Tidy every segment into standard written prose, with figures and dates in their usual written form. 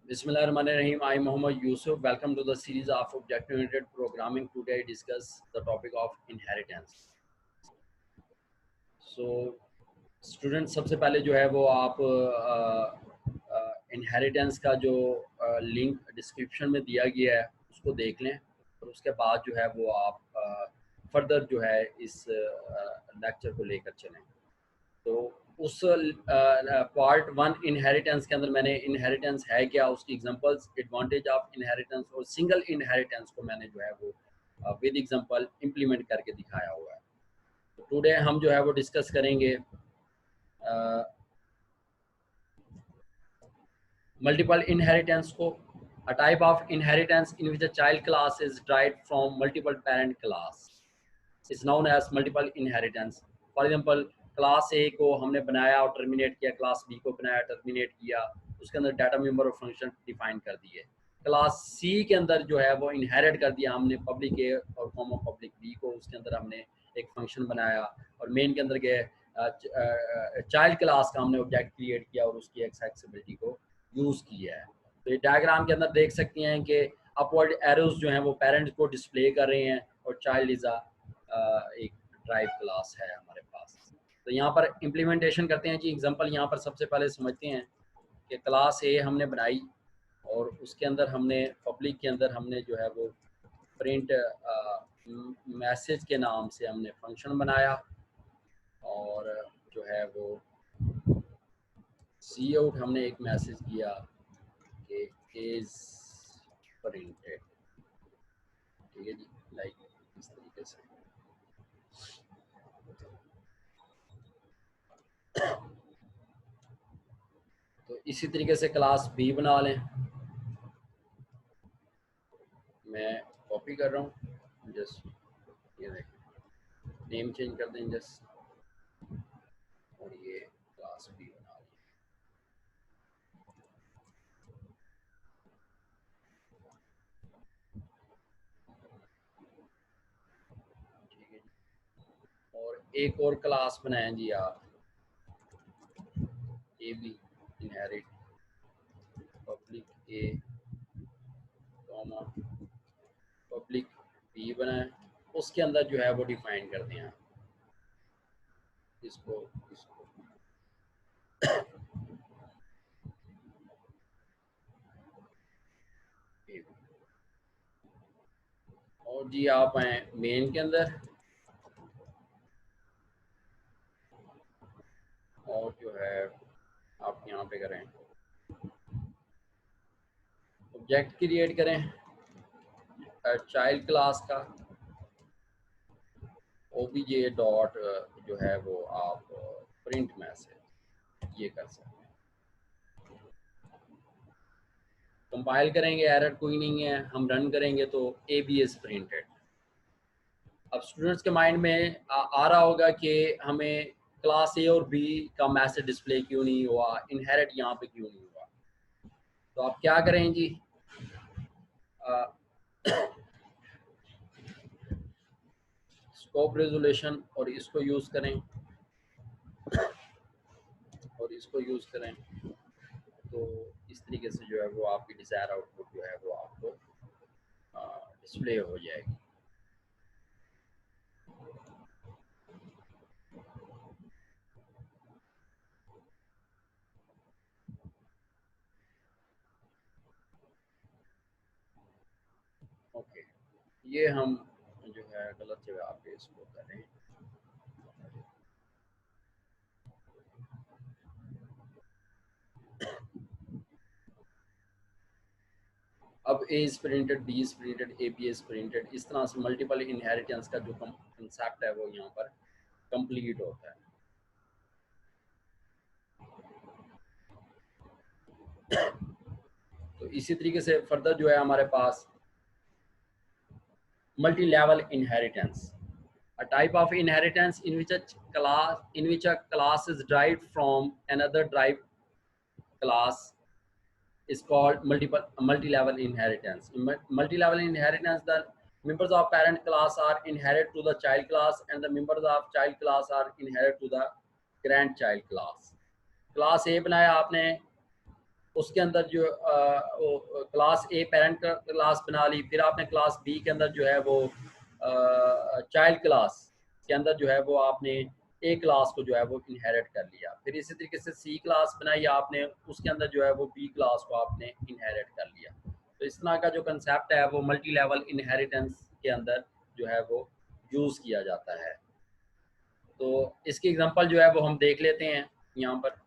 Bismillahirrahmanirrahim. I am Muhammad Yusuf. Welcome to the series of object-oriented programming. Today I discuss the topic of inheritance. So, student सबसे पहले जो है वो आप inheritance का जो लिंक डिस्क्रिप्शन में दिया गया है उसको देख लें और उसके बाद जो है वो आप फर्दर जो है इस लेक्चर को लेकर चलें। तो उस पार्ट 1 इनहेरिटेंस के अंदर मैंने इनहेरिटेंस है क्या, उसकी एग्जांपल्स, एडवांटेज ऑफ इनहेरिटेंस और सिंगल इनहेरिटेंस को मैंने जो है वो विद एग्जांपल इम्प्लीमेंट करके दिखाया हुआ है। तो टुडे हम जो है वो डिस्कस करेंगे मल्टीपल इनहेरिटेंस को। A type of inheritance in which a child class is derived from multiple parent class is known as multiple inheritance. For example, class ए को हमने बनाया और टर्मिनेट किया, क्लास बी को बनाया टर्मिनेट किया, उसके अंदर डाटा मेंबर और फंक्शन डिफाइन कर दिए। क्लास सी के अंदर जो है वो इनहेरिट कर दिया हमने पब्लिक ए और कॉमा पब्लिक बी को, उसके अंदर हमने एक फंक्शन बनाया और मेन के अंदर गए चाइल्ड क्लास का हमने ऑब्जेक्ट क्रिएट किया और उसकी एक्सेसिबिलिटी को यूज़ किया है। तो ये डायग्राम के अंदर देख सकते हैं कि अपवर्ड एरोज जो हैं वो पेरेंट्स को डिस्प्ले कर रहे हैं और चाइल्ड इज़ एक ड्राइव क्लास है हमारे पास। तो यहाँ पर इम्प्लीमेंटेशन करते हैं जी। एग्जांपल यहाँ पर सबसे पहले समझते हैं कि क्लास ए हमने बनाई और उसके अंदर हमने पब्लिक के अंदर हमने जो है वो प्रिंट मैसेज के नाम से हमने फंक्शन बनाया और जो है वो सी आउट हमने एक मैसेज किया कि इज प्रिंटेड। ठीक है जी, लाइक इस तरीके से। तो इसी तरीके से क्लास बी बना लें। मैं कॉपी कर रहा हूँ, जस्ट ये देखें, नेम चेंज कर दें जस्ट, और ये क्लास बी बना लें। ठीक है जी, और एक और क्लास बनाएं जी आप, A B inherit public A comma public B बनाएं, उसके अंदर जो है वो डिफाइन कर दें इसको इसको। और जी आप आए मेन के अंदर और जो है आप यहाँ पे करें ऑब्जेक्ट क्रिएट करें चाइल्ड क्लास का ओबीजे डॉट जो है वो आप प्रिंट मैसेज ये कर सकते हैं। कंपाइल करेंगे, एरर कोई नहीं है, हम रन करेंगे तो ए बी इज प्रिंटेड। अब स्टूडेंट्स के माइंड में आ रहा होगा कि हमें क्लास ए और बी का मैसेज डिस्प्ले क्यों नहीं हुआ, इनहेरिट यहाँ पे क्यों नहीं हुआ। तो आप क्या करें जी, स्कोप रेजोल्यूशन और इसको यूज़ करें और इसको यूज़ करें, तो इस तरीके से जो है वो आपकी डिज़ायर आउटपुट जो है वो आपको डिस्प्ले हो जाएगी। ओके, ये हम जो है गलत जगह पे इसको करें। अब A is printed, B is printed, A B is printed, इस तरह से मल्टीपल इनहेरिटेंस का जो कंसेप्ट है वो यहाँ पर कंप्लीट होता है। तो इसी तरीके से फर्दर जो है हमारे पास multi level inheritance, a type of inheritance in which a class is derived from another derived class is called multi-level inheritance. In multi-level inheritance, the members of parent class are inherit to the child class and the members of child class are inherit to the grandchild class. Class ए बनाया आपने, उसके अंदर जो class a parent class बना ली, फिर आपने class B के अंदर जो है वो चाइल्ड क्लास के अंदर जो है वो आपने ए क्लास को जो है वो इनहेरिट कर लिया। फिर इसी तरीके से सी क्लास बनाई आपने, उसके अंदर जो है वो बी क्लास को आपने इनहेरिट कर लिया। तो इस तरह का जो कंसेप्ट है वो मल्टी लेवल इनहेरिटेंस के अंदर जो है वो यूज़ किया जाता है। तो इसकी एग्जांपल जो है वो हम देख लेते हैं यहाँ पर।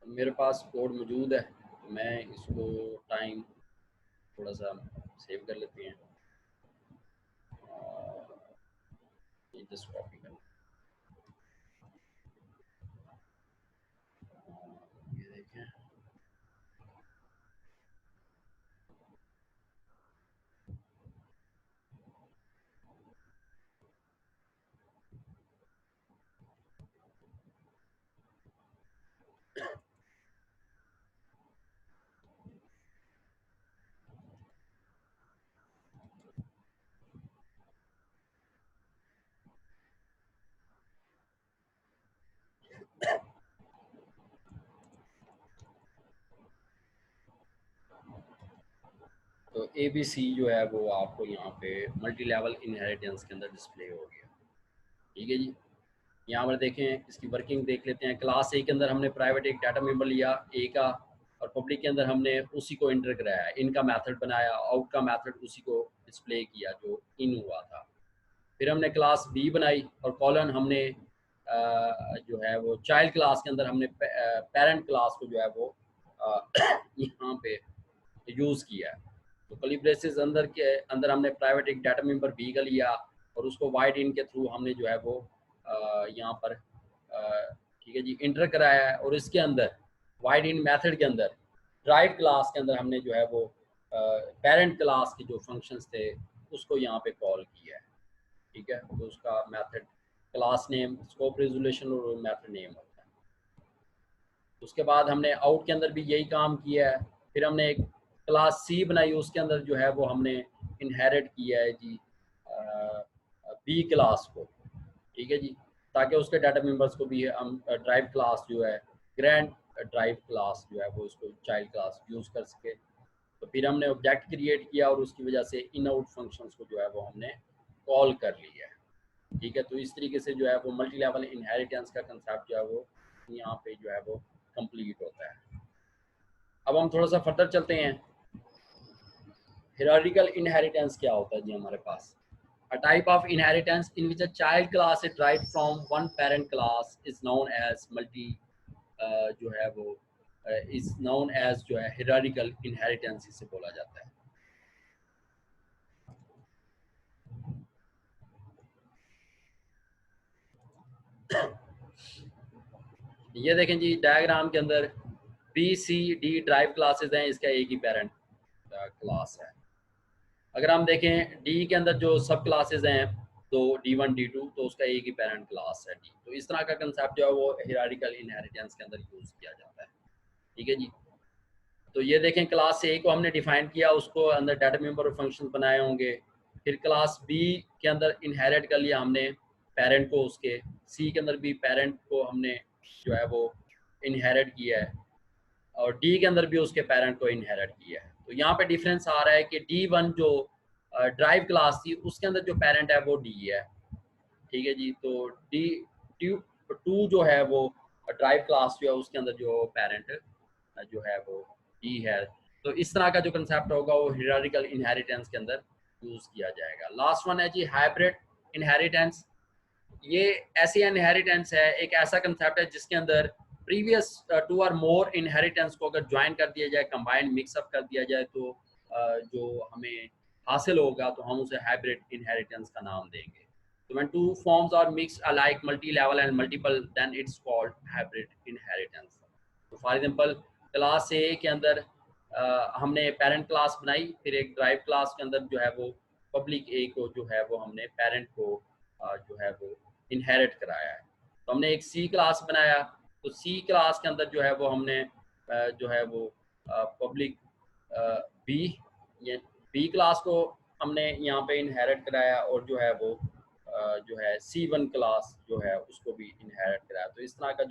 मेरे पास कोड मौजूद है, तो मैं इसको टाइम थोड़ा सा सेव कर लेते हैं, जस्ट कॉपी कर, ये देखें। तो ए बी सी जो है वो आपको यहाँ पे मल्टी लेवल इनहेरिटेंस के अंदर डिस्प्ले हो गया। ठीक है जी, यहाँ पर देखें, इसकी वर्किंग देख लेते हैं। क्लास ए के अंदर हमने प्राइवेट एक डाटा मेंबर लिया ए का, और पब्लिक के अंदर हमने उसी को इंटर कराया, इनका मेथड बनाया, आउट का मेथड उसी को डिस्प्ले किया जो इन हुआ था। फिर हमने क्लास बी बनाई और कॉलन हमने जो है वो चाइल्ड क्लास के अंदर हमने पेरेंट क्लास को जो है वो यहाँ पे यूज़ किया है। तो कली ब्रेसेस अंदर के अंदर हमने प्राइवेट एक डाटा मेंबर बी का लिया और उसको वाइड इन के थ्रू हमने जो है वो यहाँ पर ठीक है जी इंटर कराया है। और इसके अंदर वाइड इन मेथड के अंदर ड्राइव क्लास के अंदर हमने जो है वो पेरेंट क्लास के जो फंक्शंस थे उसको यहाँ पे कॉल किया है। ठीक है, तो उसका method class name, scope resolution और मेथड नेम होता है। उसके बाद हमने आउट के अंदर भी यही काम किया है। फिर हमने एक क्लास सी बनाई, उसके अंदर जो है वो हमने इनहेरिट किया है जी बी क्लास को। ठीक है जी, ताकि उसके डाटा मेंबर्स को भी हम ड्राइव क्लास जो है ग्रैंड ड्राइव क्लास जो है वो उसको चाइल्ड क्लास यूज़ कर सके। तो फिर हमने ऑब्जेक्ट क्रिएट किया और उसकी वजह से इन आउट फंक्शंस को जो है वो हमने कॉल कर लिया है। ठीक है, तो इस तरीके से जो है वो मल्टी लेवल इनहेरिटेंस का कंसेप्ट जो है वो यहाँ पे जो है वो कंप्लीट होता है। अब हम थोड़ा सा फर्दर चलते हैं। हियरार्किकल इनहेरिटेंस क्या होता है जी हमारे पास? A type of inheritance in which a child class is derived from one parent class is known as जो है वो is known as जो है hierarchical inheritance इसे बोला जाता है। ये देखें जी डायग्राम के अंदर B C D derived classes हैं, इसका एक ही पेरेंट क्लास है। अगर हम देखें डी के अंदर जो सब क्लासेस हैं तो D1 D2, तो उसका एक ही पेरेंट क्लास है डी। तो इस तरह का कंसेप्ट जो है वो हियरार्किकल इनहेरिटेंस के अंदर यूज किया जाता है। ठीक है जी, तो ये देखें क्लास ए को हमने डिफाइन किया, उसको अंदर डाटा मेंबर और फंक्शन बनाए होंगे। फिर क्लास बी के अंदर इनहेरिट कर लिया हमने पेरेंट को, उसके सी के अंदर भी पेरेंट को हमने जो है वो इनहेरिट किया है, और डी के अंदर भी उसके पेरेंट को इनहेरिट किया है। तो यहाँ पे डिफरेंस आ रहा है कि D1 जो ड्राइव क्लास थी उसके अंदर जो पेरेंट है वो डी है। ठीक है जी, तो D2 जो है वो ड्राइव क्लास जो है उसके अंदर जो पेरेंट जो है वो डी है। तो इस तरह का जो कंसेप्ट होगा वो हियरार्किकल इनहेरिटेंस के अंदर यूज किया जाएगा। लास्ट वन है जी हाइब्रिड इनहेरिटेंस। ये ऐसी इनहेरिटेंस है, एक ऐसा कंसेप्ट है जिसके अंदर प्रीवियस 2 और मोर इनहेरिटेंस को अगर ज्वाइन कर दिया जाए, कंबाइंड मिक्सअप कर दिया जाए, तो जो हमें हासिल होगा तो हम उसे हाइब्रिड इनहेरिटेंस का नाम देंगे। So when two forms are mixed alike, multi-level and multiple, then it's called hybrid inheritance. तो फॉर एग्जांपल क्लास ए के अंदर हमने पेरेंट क्लास बनाई, फिर एक ड्राइव क्लास के अंदर जो है वो पब्लिक ए को जो है वो हमने पेरेंट को जो है वो इनहेरिट कराया है। तो हमने एक सी क्लास बनाया, तो सी क्लास के अंदर जो है वो हमने जो है वो पब्लिक बी, ये बी क्लास को हमने यहाँ पे इनहेरिट कराया, और जो है वो जो है C1 क्लास जो है उसको भी इनहेरिट कराया। तो इस तरह का